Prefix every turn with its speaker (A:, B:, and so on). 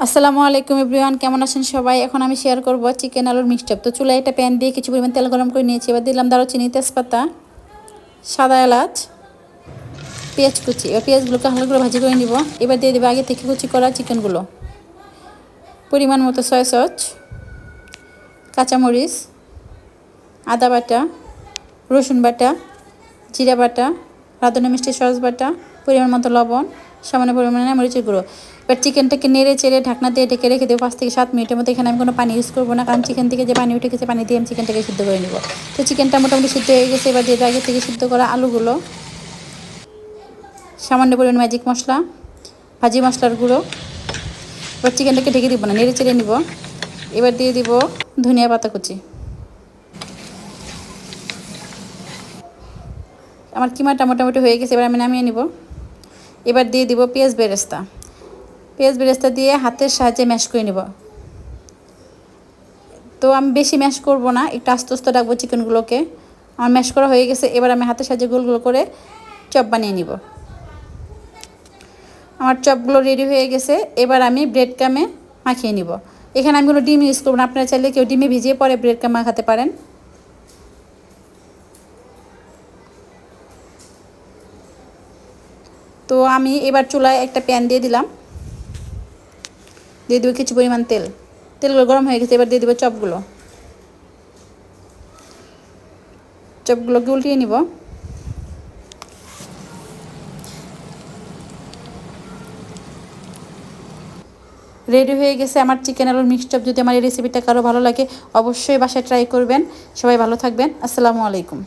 A: আসসালামু আলাইকুম এভরিওয়ান, কেমন আছেন সবাই? এখন আমি শেয়ার করব চিকেন আলুর মিক্সচার। তো চুলায় একটা প্যান দিয়ে কিছু পরিমাণ তেল গরম করে নিয়েছি। এবার দিলাম দারুচিনি, তেজপাতা, সাদা এলাচ, পেঁয়াজ কুচি। এবার পেঁয়াজগুলোকে হালকা করে ভাজি করে নিব। এবার দিয়ে দেবো আগে থেকে কুচি করা চিকেনগুলো, পরিমাণ মতো সয়া সস, কাঁচামরিচ, আদা বাটা, রসুন বাটা, জিরা বাটা, রাঁধুনি মিষ্টি সস বাটা, পরিমাণ মতো লবণ, সামান্য পরিমাণে মরিচের গুঁড়ো। এবার চিকেনটাকে নেড়ে চেড়ে ঢাকনা দিয়ে ঢেকে রেখে দেবো 5 থেকে 7 মিনিটের মতো। এখানে আমি কোনো পানি ইউজ করবো না, কারণ চিকেন থেকে যে পানি উঠে গেছে পানি দিয়ে আমি চিকেনটাকে সিদ্ধ করে নেব। তো চিকেনটা মোটামুটি সিদ্ধ হয়ে গেছে। এবার দিয়ে আগে থেকে সিদ্ধ করা আলুগুলো, সামান্য পরিমাণ ম্যাজিক মশলা, ভাজি মশলার গুঁড়ো। এবার চিকেনটাকে ঢেকে দিব না, নেড়ে চেড়ে নিব। এবার দিয়ে দিব ধনিয়া পাতা কুচি। আমার কিমাটা মোটামুটি হয়ে গেছে, এবার আমি নামিয়ে নিব। এবার দিয়ে দিব পেঁয়াজ বেরেস্তা। পেঁয়াজ বেরেস্তা দিয়ে হাতের সাহায্যে ম্যাশ করে নিব। তো আমি বেশি ম্যাশ করব না, একটু আস্তে আস্তে রাখবো চিকেনগুলোকে। আমার ম্যাশ করা হয়ে গেছে। এবার আমি হাতের সাহায্যে গোল গোল করে চপ বানিয়ে নিব। আমার চপগুলো রেডি হয়ে গেছে। এবার আমি ব্রেড ক্রামে মাখিয়ে নিব। এখানে আমি কোনো ডিম ইউজ করব না, আপনারা চাইলে কেউ ডিমে ভিজিয়ে পরে ব্রেড ক্রাম মাখাতে পারেন। তো আমি এবার চুলায় একটা প্যান দিয়ে দিলাম, দিয়ে দেবো কিছু পরিমাণ তেল। তেলগুলো গরম হয়ে গেছে। এবার দিয়ে দেবো চপগুলোকে উল্টিয়ে নিব। রেডি হয়ে গেছে আমার চিকেন আলুর মিক্সড চপ। যদি আমার এই রেসিপিটা কারো ভালো লাগে অবশ্যই বাসায় ট্রাই করবেন। সবাই ভালো থাকবেন। আসসালামু আলাইকুম।